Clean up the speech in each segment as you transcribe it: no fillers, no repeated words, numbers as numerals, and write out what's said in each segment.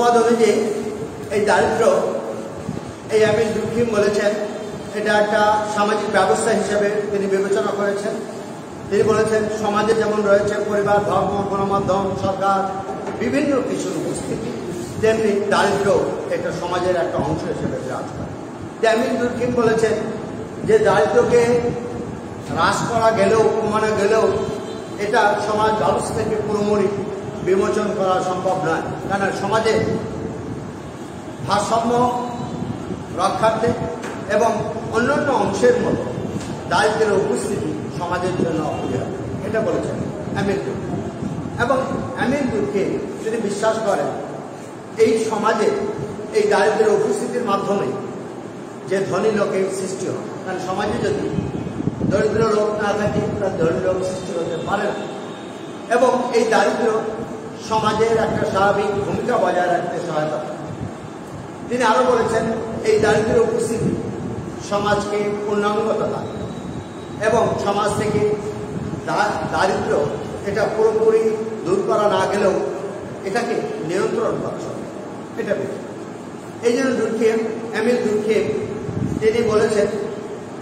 অনুযায়ী এই দারিদ্র এই এমিল ডুরকিম বলেছেন এটা একটা সামাজিক ব্যবস্থা হিসেবে তিনি বিবেচনা করেছেন। তিনি বলেছেন সমাজে যেমন রয়েছে পরিবার, ধর্ম, গণমাধ্যম, সরকার বিভিন্ন কিছুর উপস্থিতি, তেমনি দারিদ্র এটা সমাজের একটা অংশ হিসেবে বিরাজ করে। এমিল ডুরকিম বলেছেন যে দারিদ্রকে হ্রাস করা গেলেও, কমানো গেলেও এটা সমাজ ব্যবস্থা থেকে পুরোপুরি বিমোচন করা সম্ভব নয়, কারণ সমাজে ভারসাম্য রক্ষার্থে এবং অন্যান্য অংশের মতো দারিদ্রের উপস্থিতি সমাজের জন্য অপরিহার্য, এটা বলেছেন এমিল ডুরকিম। এবং এমিল ডুরকিম তিনি বিশ্বাস করেন এই সমাজে এই দারিদ্রের উপস্থিতির মাধ্যমে যে ধনী লোকের সৃষ্টি হয়, কারণ সমাজে যদি দরিদ্র লোক না থাকে তার ধনী লোক সৃষ্টি হতে পারে না। এবং এই দারিদ্র সমাজের একটা স্বাভাবিক ভূমিকা বজায় রাখতে সহায়তা করে। তিনি আরো বলেছেন এই দারিদ্রের উপস্থিতি সমাজকে পূর্ণাঙ্গতা দেয় এবং সমাজ থেকে দারিদ্র এটা পুরোপুরি দূর করা না গেলেও এটাকে নিয়ন্ত্রণ করা সম্ভব, এটা বেশি। এই জন্য এমিল ডুরকিম তিনি বলেছেন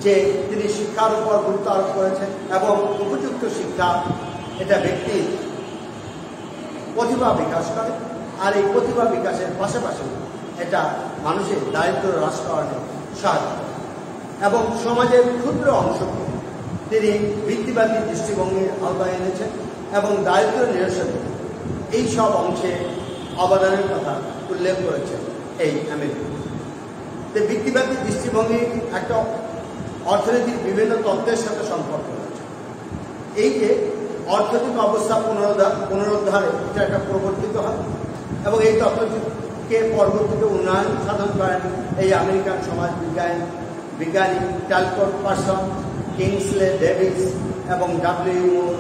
যে তিনি শিক্ষার উপর গুরুত্ব আরোপ করেছেন এবং উপযুক্ত শিক্ষা এটা ব্যক্তির প্রতিভা বিকাশ করে, আর এই প্রতিভা বিকাশের পাশাপাশি এটা মানুষের দারিদ্র হ্রাস করাতে সাহায্য করে। এবং সমাজের ক্ষুদ্র অংশকে তিনি বৃত্তিবাদী দৃষ্টিভঙ্গির আওতায় এনেছেন এবং দারিদ্র নিরসনে এই সব অংশে অবদানের কথা উল্লেখ করেছেন এই এমিল ডুরকিম। বৃত্তিবাদী দৃষ্টিভঙ্গি একটা অর্থনীতির বিভিন্ন তত্ত্বের সাথে সম্পর্ক রয়েছে। এই যে অর্থনৈতিক অবস্থা পুনরুদ্ধারে এটা একটা প্রবর্তিত হয় এবং এই তত্ত্বটিকে পরবর্তীতে উন্নয়ন সাধন করেন এই আমেরিকান সমাজ বিজ্ঞানী ট্যালকট পারসন, কিংসলে ডেভিস এবং ডাব্লিউ মুর,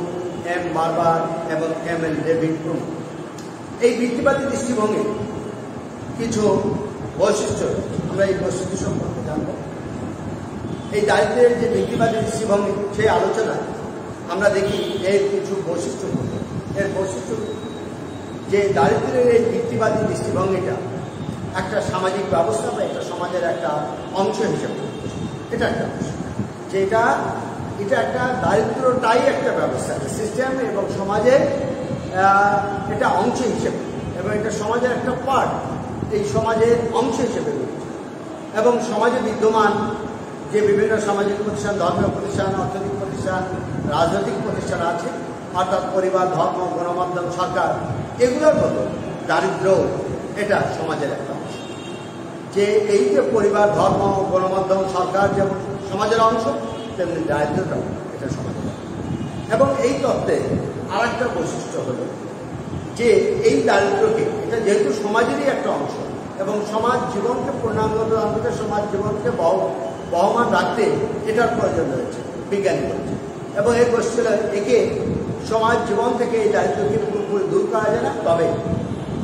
এম বারবার এবং এম এল ডেভিড প্রমুখ। এই বৃত্তিবাদী দৃষ্টিভঙ্গির কিছু বৈশিষ্ট্য, আমরা এই বৈশিষ্ট্য সম্পর্কে জানব। এই দারিদ্রের যে বৃত্তিবাদী দৃষ্টিভঙ্গি সেই আলোচনায় আমরা দেখি এর কিছু বৈশিষ্ট্য। এর বৈশিষ্ট্য যে দারিদ্রের এই বৃত্তিবাদী দৃষ্টিভঙ্গিটা একটা সামাজিক ব্যবস্থা বা এটা সমাজের একটা অংশ হিসেবে, এটা একটা যে এটা একটা দারিদ্রটাই একটা ব্যবস্থা, একটা সিস্টেম এবং সমাজের এটা অংশ হিসেবে, এবং এটা সমাজের একটা পার্ট, এই সমাজের অংশ হিসেবে রয়েছে। এবং সমাজে বিদ্যমান যে বিভিন্ন সামাজিক প্রতিষ্ঠান, ধর্মীয় প্রতিষ্ঠান, অর্থনৈতিক প্রতিষ্ঠান, রাজনৈতিক প্রতিষ্ঠান আছে, অর্থাৎ পরিবার, ধর্ম, গণমাধ্যম, সরকার, এগুলোর মতো দারিদ্র এটা সমাজের একটা অংশ। যে এই যে পরিবার, ধর্ম, গণমাধ্যম, সরকার যেমন সমাজের অংশ, তেমনি দারিদ্রটাও এটা সমাজের অংশ। এবং এই তত্ত্বে আর একটা বৈশিষ্ট্য হলো যে এই দারিদ্রকে এটা যেহেতু সমাজেরই একটা অংশ এবং সমাজ জীবনকে পূর্ণাঙ্গতা আনতে, সমাজ জীবনকে বহমান রাখতে এটার প্রয়োজন রয়েছে, বিজ্ঞানী বলছে। এবং এই গোষ্ঠী একে সমাজ জীবন থেকে এই দারিদ্রকে পুরোপুরি দূর করা যায় না, তবে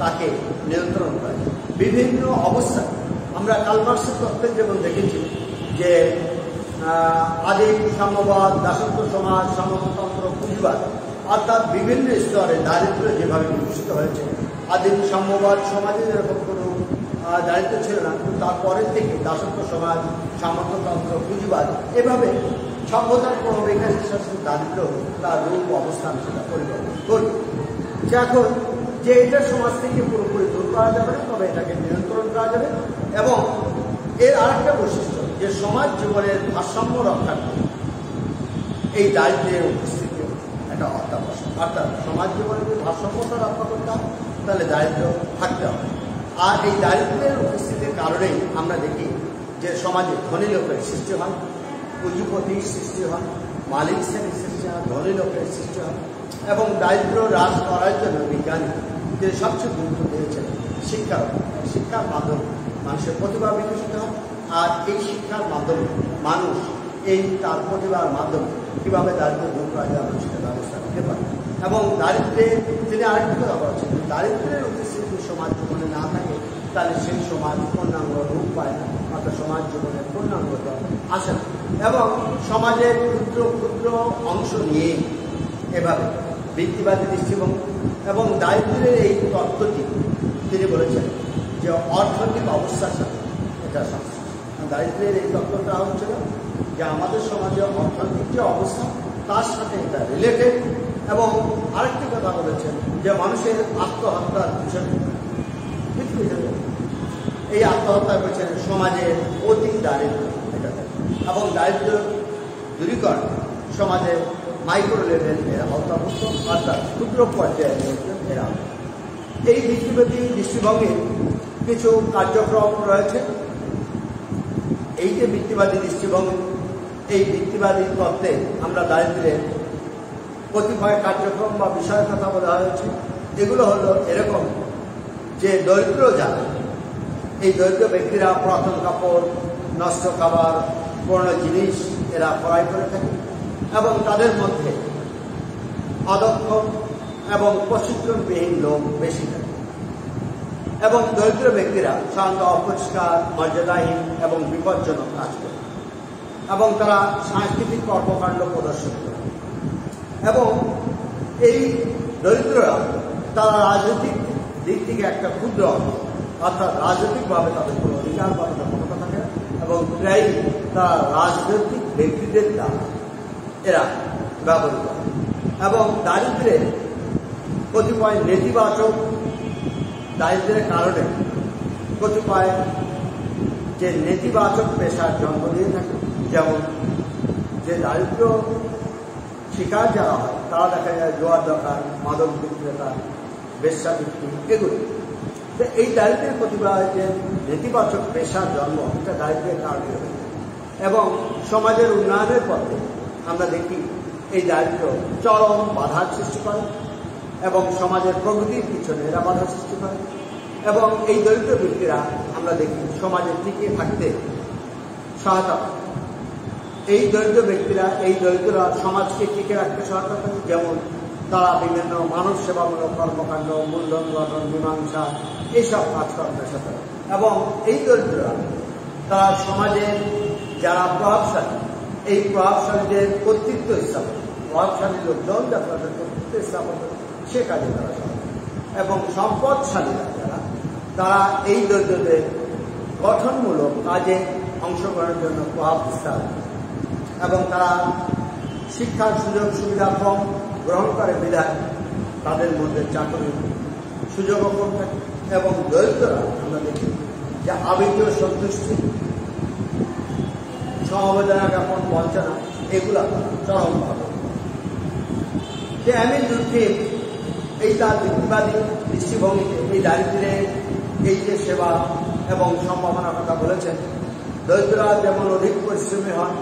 তাকে নিয়ন্ত্রণ করা যায় বিভিন্ন অবস্থায়। আমরা কার্ল মার্ক্সের তত্ত্বে যেমন দেখেছি যে আদিম সাম্যবাদ, দাসত্ব সমাজ, সামন্ততন্ত্র, পুঁজিবাদ, অর্থাৎ বিভিন্ন স্তরে দারিদ্র যেভাবে বিকশিত হয়েছে। আদিম সাম্যবাদ সমাজে যেরকম কোনো দারিদ্র ছিল না, কিন্তু তারপরের থেকে দাসত্ব সমাজ, সামন্ততন্ত্র, পুঁজিবাদ, এভাবে সভ্যতার ক্রমবিকাশের সাথে দারিদ্র তার রূপ অবস্থান সেটা পরিবর্তন করবে। যে এখন যে এটা সমাজ থেকে পুরোপুরি দূর করা যাবে না, তবে এটাকে নিয়ন্ত্রণ করা যাবে। এবং এর আরেকটা বৈশিষ্ট্য যে সমাজ জীবনের ভারসাম্য রক্ষার্থে এই দারিদ্রের উপস্থিতি একটা অত্যাবশ্যক। অর্থাৎ সমাজ জীবনে যদি ভারসাম্যতা রক্ষা করতে হয় তাহলে দারিদ্র থাকতে হবে। আর এই দারিদ্রের উপস্থিতির কারণেই আমরা দেখি যে সমাজে ধনী লোকের সৃষ্টি হয়, পুঁজিপতির সৃষ্টি হয়, মালিক শ্রেণীর সৃষ্টি হয়, ধনী লোকের সৃষ্টি হয়। এবং দারিদ্র হ্রাস করার জন্য বিজ্ঞানী যে সবচেয়ে গুরুত্ব দিয়েছেন শিক্ষার মাধ্যমে মানুষের প্রতিভা বিকশিত হয়। আর এই শিক্ষার মাধ্যমে মানুষ এই তার প্রতিভার মাধ্যমে কীভাবে দারিদ্র দূর করা যায় সেটা ব্যবস্থা নিতে পারে। এবং দারিদ্রে তিনি আরেকটি কথা বলছেন, দারিদ্রের উপস্থিতি সমাজ জীবনে না থাকে তাহলে সেই সমাজ পূর্ণাঙ্গ রূপ পায় না, অর্থাৎ সমাজ জীবনের পূর্ণাঙ্গতা আসে না। এবং সমাজের ক্ষুদ্র ক্ষুদ্র অংশ নিয়ে এভাবে বৃত্তিবাদী দৃষ্টিভঙ্গি এবং দারিদ্রের এই তত্ত্বটি তিনি বলেছেন যে অর্থনৈতিক অবস্থার সাথে এটা সংশ্লিষ্ট। দারিদ্র্যের এই তত্ত্বটা হচ্ছিল যে আমাদের সমাজে অর্থনৈতিক যে অবস্থা তার সাথে এটা রিলেটেড। এবং আরেকটি কথা বলেছেন যে মানুষের আত্মহত্যার পিছনে এই আত্মহত্যার পেছনে সমাজের অতি দারিদ্র এটা, এবং দারিদ্র দূরীকরণ সমাজের মাইক্রো লেভেল এর আওতাভুক্ত, অর্থাৎ ক্ষুদ্র পর্যায়ের এরা। এই ভিত্তিবাদী দৃষ্টিভঙ্গির কিছু কার্যক্রম রয়েছে। এই যে ভিত্তিবাদী দৃষ্টিভঙ্গি, এই ভিত্তিবাদী তত্ত্বে আমরা দারিদ্র্যের কতিপয় কার্যক্রম বা বিষয়ের কথা বলা হয়েছে। এগুলো হলো এরকম যে দরিদ্র যারা, এই দরিদ্র ব্যক্তিরা পুরাতন কাপড়, নষ্ট খাবার, পুরনো জিনিস এরা ক্রয় করে থাকে, এবং তাদের মধ্যে অদক্ষ এবং প্রশিক্ষণবিহীন লোক বেশি থাকে। এবং দরিদ্র ব্যক্তিরা সাধারণত অপরিষ্কার, মর্যাদাহীন এবং বিপজ্জনক কাজ করে, এবং তারা সাংস্কৃতিক কর্মকাণ্ড প্রদর্শন করে। এবং এই দরিদ্ররা তারা রাজনৈতিক দিক থেকে একটা ক্ষুদ্র অংশ, অর্থাৎ রাজনৈতিকভাবে তাদের কোনো অধিকার বা তাদের ক্ষমতা থাকে না, এবং প্রায়ই তারা রাজনৈতিক ব্যক্তিদের দ্বারা এরা ব্যবহৃত হয়। এবং দারিদ্র্যের কতিপয় নেতিবাচক, দারিদ্র্যের কারণে কতিপয় যে নেতিবাচক পেশার জন্ম দিয়ে থাকে, যেমন যে দারিদ্র শিকার যারা হয় তারা দেখা যায় জোয়ার দোকান, মাদক বিক্রেতা, বেশ্যাবৃত্তি, এগুলি। তো এই দারিদ্র্যের কতিপয় যে নেতিবাচক পেশার জন্ম, এটা দারিদ্র্যের কারণে হয়ে যায়। এবং সমাজের উন্নয়নের পথে আমরা দেখি এই দারিদ্র চরম বাধার সৃষ্টি করে, এবং সমাজের প্রগতির পিছনে এরা বাধা সৃষ্টি করে। এবং এই দরিদ্র ব্যক্তিরা আমরা দেখি সমাজে টিকে থাকতে সহায়তা করে। এই দরিদ্র ব্যক্তিরা, এই দরিদ্ররা সমাজকে টিকে রাখতে সহায়তা করে, যেমন তারা বিভিন্ন মানব সেবামূলক কর্মকাণ্ড, মূলধন গঠন, মীমাংসা, এইসব কাজকর্মের সাথে। এবং এই দরিদ্ররা তারা সমাজের যারা প্রভাবশালী, এই প্রভাবশালীদের কর্তৃত্ব স্থাপন, প্রভাবশালী লোকজন যারা তাদের কর্তৃত্ব স্থাপন করে সে কাজে তারা সহায়তা। এবং সম্পদশালীরা যারা, তারা এই দরিদ্রদের গঠনমূলক কাজে অংশগ্রহণের জন্য প্রভাব বিস্তার, এবং তারা শিক্ষার সুযোগ সুবিধা কম গ্রহণ করে বিধায় তাদের মধ্যে চাকরির সুযোগও কম থাকে। এবং দরিদ্ররা আমরা দেখি যে আবেগীয় সন্তুষ্টি, সমবেদনা জ্ঞাপন, বঞ্চনা, এগুলা চরমভাবে। যে এমিল ডুর্কিম এই তার ব্যক্তিবাদী দৃষ্টিভঙ্গিতে এই দারিদ্র্যের এই যে সেবা এবং সম্ভাবনার কথা বলেছেন, দরিদ্ররা যেমন অধিক পরিশ্রমী হন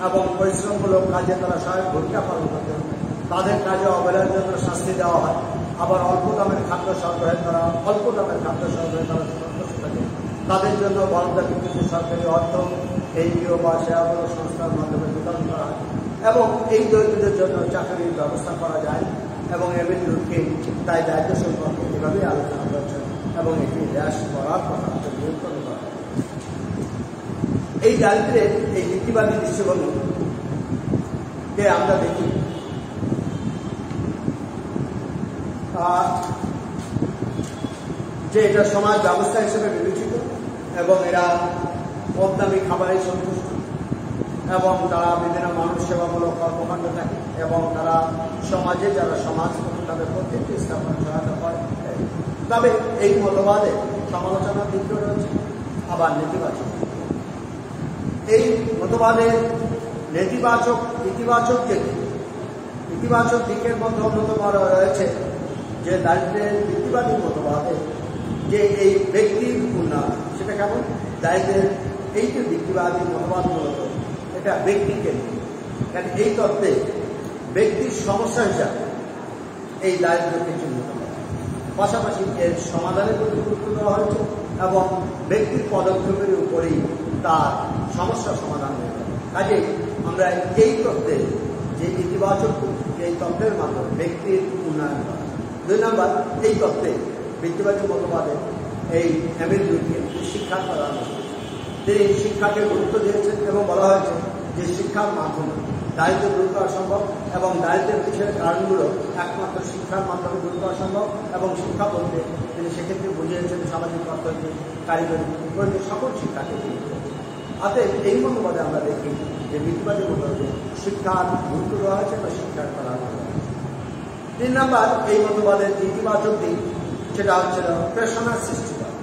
এবং পরিশ্রমমূলক কাজে তারা সহায়ক ভূমিকা পালন করতে হয়, তাদের কাজে অবহেলার জন্য শাস্তি দেওয়া হয়। আবার অল্প দামের খাদ্য সরবরাহে তারা সন্তুষ্ট থাকে। তাদের জন্য বরাদ্দ কিছু সরকারি অর্থ এনজিও বা সেবামূলক সংস্থার মাধ্যমে বিতরণ করা হয়, এবং এই দরিদ্রদের জন্য চাকরির ব্যবস্থা করা যায়। এবং এমিল ডুর্কিম তাই দায়িত্ব সম্পর্কে এভাবেই আলোচনা করছেন, এবং এটি হ্রাস করার কথা নিয়ন্ত্রণ করা। এই দারিদ্র্যের এই নীতিবাদী দৃষ্টিভঙ্গিকে আমরা দেখি যে এটা সমাজ ব্যবস্থা হিসেবে বিবেচিত, এবং এরা কম দামি খাবারে সন্তুষ্ট, এবং তারা বিভিন্ন মানুষ সেবামূলক কর্মকাণ্ড থাকে, এবং তারা সমাজে যারা সমাজ তাদের প্রত্যেকটি স্থাপন সহায়তা করে। তবে এই মতবাদে সমালোচনার দিকও রয়েছে, আবার নেতিবাচক। এই মতবাদের নেতিবাচক ইতিবাচক যে ইতিবাচক দিকের মধ্যে অন্যতম রয়েছে যে দারিদ্র্যের ব্যক্তিবাদী মতবাদে যে এই ব্যক্তির উন্নয়ন, সেটা কেমন? দারিদ্র্যের এই যে ব্যক্তিবাদী মতবাদ মূলত এটা ব্যক্তিকে নিয়ে, কারণ এই তত্ত্বে ব্যক্তির সমস্যা হিসাবে এই দারিদ্র্যকে চিহ্নিত করা, পাশাপাশি এর সমাধানের প্রতি গুরুত্ব দেওয়া হয়েছে, এবং ব্যক্তির পদক্ষেপের উপরেই তার সমস্যা সমাধান হয়ে যাবে। কাজেই আমরা এই তত্ত্বে যে ইতিবাচক, এই তত্ত্বের মাধ্যমে ব্যক্তির উন্নয়ন করা। 2 নম্বর, এই তত্ত্বে ব্যক্তিবাদী মতবাদে এই এমিল ডুর্কিম শিক্ষার প্রাধান্য, তিনি শিক্ষাকে গুরুত্ব দিয়েছেন, এবং বলা হয়েছে যে শিক্ষার মাধ্যমে দারিদ্র দূর করা সম্ভব এবং দারিদ্রের পিছনের কারণগুলো একমাত্র শিক্ষার মাধ্যমে দূর করা সম্ভব এবং শিক্ষা বলতে তিনি সেক্ষেত্রে বুঝিয়েছেন সামাজিক অর্থনৈতিক কারিগরি গণিতের সকল শিক্ষাকে তিনি অতএব এই মতবাদে আমরা দেখি যে বৃত্তিবাদী মতবাদে শিক্ষার গুরুত্ব দেওয়া হয়েছে বা শিক্ষার করা হয়েছে। 3 নম্বর এই মতবাদের ইতিবাচক দিক সেটা হচ্ছে প্রেরণার সৃষ্টি করা,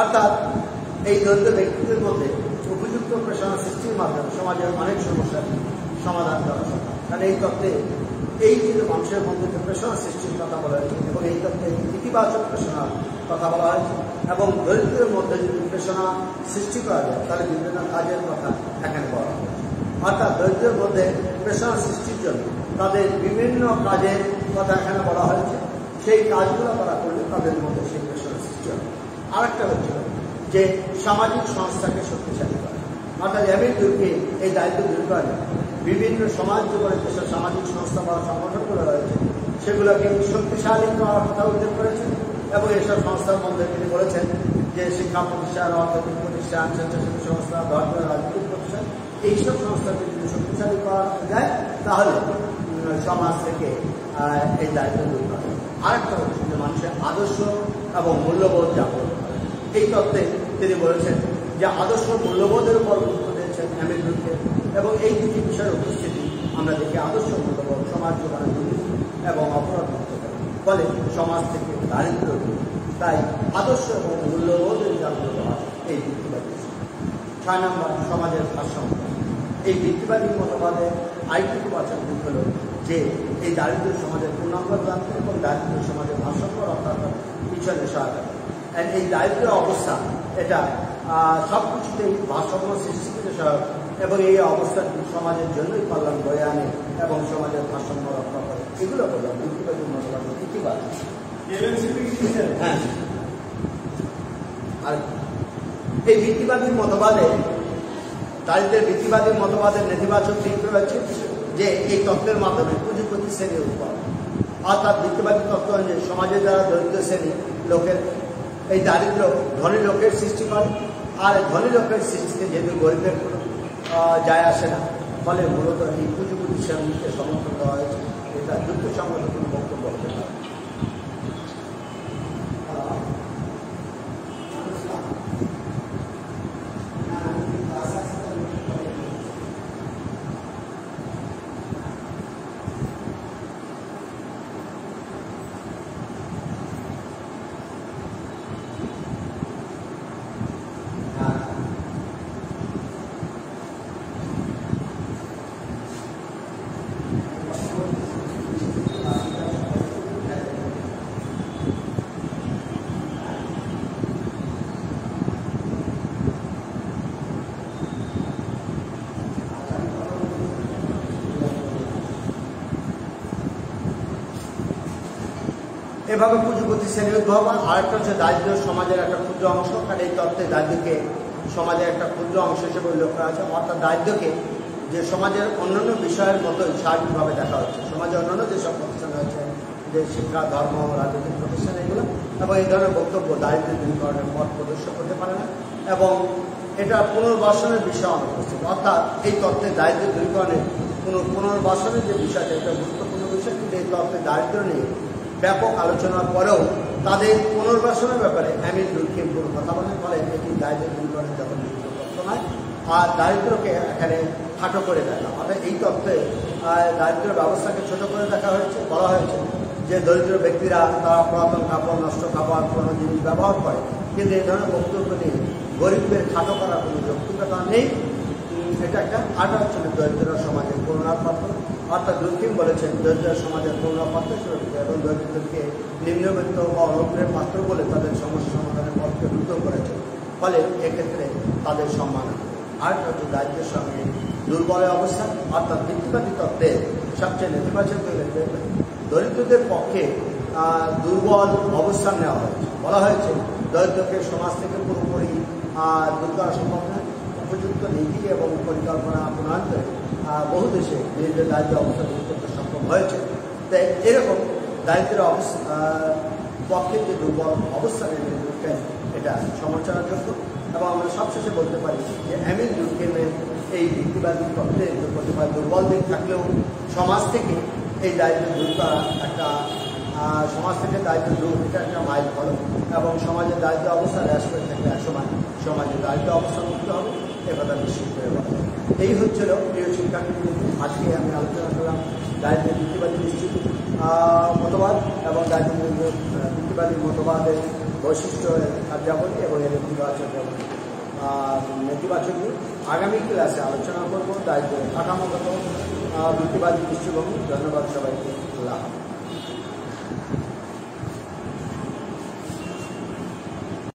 অর্থাৎ এই দরিদ্র ব্যক্তিদের মধ্যে উপযুক্ত প্রেরণা সৃষ্টির মাধ্যমে সমাজের অনেক সমস্যার সমাধান করা সম্ভব। কারণ এই তত্ত্বে এই যে মানুষের মধ্যে যে প্রেরণা সৃষ্টির কথা বলা হয়েছে এবং এই তত্ত্বে ইতিবাচক প্রেরণার কথা বলা হয়েছে এবং দরিদ্রের মধ্যে যদি প্রেরণা সৃষ্টি করা যায় তাহলে বিভিন্ন কাজের কথা এখানে বলা হয়েছে। অর্থাৎ দরিদ্রের মধ্যে প্রেরণা সৃষ্টির জন্য তাদের বিভিন্ন কাজের কথা এখানে বলা হয়েছে, সেই কাজগুলো করা করলে তাদের মধ্যে সেই প্রেরণা সৃষ্টি হবে। আরেকটা হচ্ছে যে সামাজিক সংস্থাকে শক্তিশালী করা, অর্থাৎ এমিল দুর্গে এই দায়িত্ব দূর করে বিভিন্ন সমাজ জীবনে যেসব সামাজিক সংস্থা বা সংগঠনগুলো রয়েছে সেগুলোকে শক্তিশালী করার কথা উল্লেখ করেছেন এবং এসব সংস্থার মধ্যে তিনি বলেছেন যে শিক্ষা প্রতিষ্ঠান, অর্থনৈতিক প্রতিষ্ঠান, স্বেচ্ছাসেবী সংস্থা, ধর্মীয় রাজনৈতিক প্রতিষ্ঠান, এইসব সংস্থাকে যদি শক্তিশালী করা যায় তাহলে সমাজ থেকে এই দায়িত্ব দূর করে। আরেকটা হচ্ছে যে মানুষের আদর্শ এবং মূল্যবোধ জাগ্রত করে। এই তত্ত্বে তিনি বলেছেন যে আদর্শ মূল্যবোধের উপর গুরুত্ব দিয়েছেন এমিল দুর্গে এবং এই দুটি বিষয়ের উপস্থিতি আমরা দেখি আদর্শ মূল্যবোধ সমাজ জীবনে দুর্নীতি এবং অপরাধ মুক্ত করে, ফলে সমাজ থেকে দারিদ্র দূর। তাই আদর্শ এবং মূল্যবোধের জাগ্রত হয় এই বৃত্তিবাদী। 6 নম্বর সমাজের ভারসাম্য। এই বৃত্তিবাদী মতবাদে আরেকটু বাঁচার দিক হল যে এই দারিদ্র সমাজের পূর্ণাঙ্গ জানতে এবং দারিদ্র সমাজের ভারসাম্য রক্ষা করার পিছনে সহায়তা করে। এই দারিদ্র অবস্থা এটা সব কিছুতেই ভারসাম্য সৃষ্টি করতে সহায়ক এবং এই অবস্থাটি সমাজের জন্যই কল্যাণ বয়ে আনে এবং সমাজের ভারসাম্য রক্ষা করে। এগুলো হলো বৃত্তিবাদী মতবাদের ইতিবাচক। হ্যাঁ, আর এই বৃত্তিবাদী মতবাদে দারিদ্রের বৃত্তিবাদী মতবাদের নেতিবাচক দিক রয়েছে যে এই তত্ত্বের মাধ্যমে পুঁজিপতি শ্রেণীর উপর, অর্থাৎ বৃত্তিবাদী তত্ত্ব অনুযায়ী সমাজে যারা দরিদ্র শ্রেণী লোকের এই দারিদ্র ধনী লোকের সৃষ্টি করে, আর ধনী লোকের সৃষ্টিতে যেহেতু গরিবের কোনো যায় আসে না, ফলে মূলত এই পুঁজিপতি শ্রেণীকে সমর্থন দেওয়া হয়েছে। এটা যুক্তিসঙ্গত কোনো বক্তব্য হতে পারে। এভাবে পুঁজিপতি শ্রেণীর উদ্ভব। আরেকটা হচ্ছে দারিদ্র সমাজের একটা ক্ষুদ্র অংশ, কারণ এই তত্ত্বে দারিদ্রকে সমাজের একটা ক্ষুদ্র অংশ হিসেবে উল্লেখ করা আছে। অর্থাৎ দারিদ্রকে যে সমাজের অন্যান্য বিষয়ের মতোই সার্বিকভাবে দেখা হচ্ছে। সমাজের অন্যান্য যেসব প্রতিষ্ঠান রয়েছে, যে শিক্ষা, ধর্ম, রাজনৈতিক প্রতিষ্ঠান, এগুলো এবং এই ধরনের বক্তব্য দারিদ্র দূরীকরণের পথ প্রদর্শন করতে পারে না এবং এটা পুনর্বাসনের বিষয় অনুপস্থিত। অর্থাৎ এই তত্ত্বে দারিদ্র দূরীকরণের কোনো পুনর্বাসনের যে বিষয়টা, এটা গুরুত্বপূর্ণ বিষয়, কিন্তু এই তত্ত্বে দারিদ্র নিয়ে ব্যাপক আলোচনার পরেও তাদের পুনর্বাসনের ব্যাপারে এমিল দুর্কিম কোনো কথা বলেন, ফলে এটি দারিদ্র দূরীকরণের যখন তত্ত্ব নয় আর দারিদ্রকে এখানে খাটো করে দেখা। অর্থাৎ এই তত্ত্বে দারিদ্র ব্যবস্থাকে ছোট করে দেখা হয়েছে। বলা হয়েছে যে দরিদ্র ব্যক্তিরা তারা পুরাতন কাপড়, নষ্ট খাবার, পুরনো জিনিস ব্যবহার করে, কিন্তু এই ধরনের বক্তব্য নিয়ে গরিবদের খাটো করার কোনো যৌক্তিকতা নেই। এটা একটা আটা হচ্ছিল দরিদ্র সমাজের করুণার পাত্র। অর্থাৎ দুর্কিম বলেছেন দরিদ্র সমাজের করুণার পাত্র সুরক্ষিত এবং দরিদ্রদেরকে নিম্নবিত্ত বা অনগ্রের পাত্র বলে তাদের সমস্যা সমাধানের পথকে দ্রুত করেছে, ফলে এক্ষেত্রে তাদের সম্মান। আরেকটা হচ্ছে দারিদ্রের সঙ্গে দুর্বলের অবস্থান। অর্থাৎ বৃত্তিবাদী তত্ত্বে সবচেয়ে নেতিবাচক দরিদ্রদের পক্ষে দুর্বল অবস্থান নেওয়া হয়েছে। বলা হয়েছে দরিদ্রকে সমাজ থেকে পুরোপুরি দূর করা সম্ভব নয়। উপযুক্ত নীতি এবং পরিকল্পনা প্রণয়ন করে বহু দেশে নিজেদের দারিদ্র অবস্থা দূর করতে সক্ষম হয়েছে। তাই এরকম দারিদ্রের পক্ষে যে দুর্বল অবস্থানে এটা এটা সমালোচনাযোগ্য। এবং আমরা সবশেষে বলতে পারি যে এমিল ডুরকেইমের এই ভিত্তিবাদী তত্ত্বের প্রতিবাদ দুর্বল দিক থাকলেও সমাজ থেকে এই দায়িত্ব দূর করা একটা সমাজ থেকে দায়িত্ব দূর এটা একটা মাইল ফলক এবং সমাজের দায়িত্ব অবস্থা হ্রাস করে থাকলে একসময় সমাজের দায়িত্ব অবস্থা মুক্ত হবে একথা নিশ্চিত করে বলা। এই হচ্ছিল প্রিয় শিক্ষার্থী, আজকে আমি আলোচনা করলাম দায়িত্বের ভিত্তিবাদী নিশ্চিত মতবাদ এবং দায়িত্বের ভিত্তিবাদী মতবাদের বৈশিষ্ট্য কার্যাবলী এবং এর নেতিবাচক আগামী ক্লাসে আলোচনা করব দায়িত্বের কাঠামোগত ভিত্তিবাদী দৃষ্টিভঙ্গি। ধন্যবাদ সবাইকে। আল্লাহ।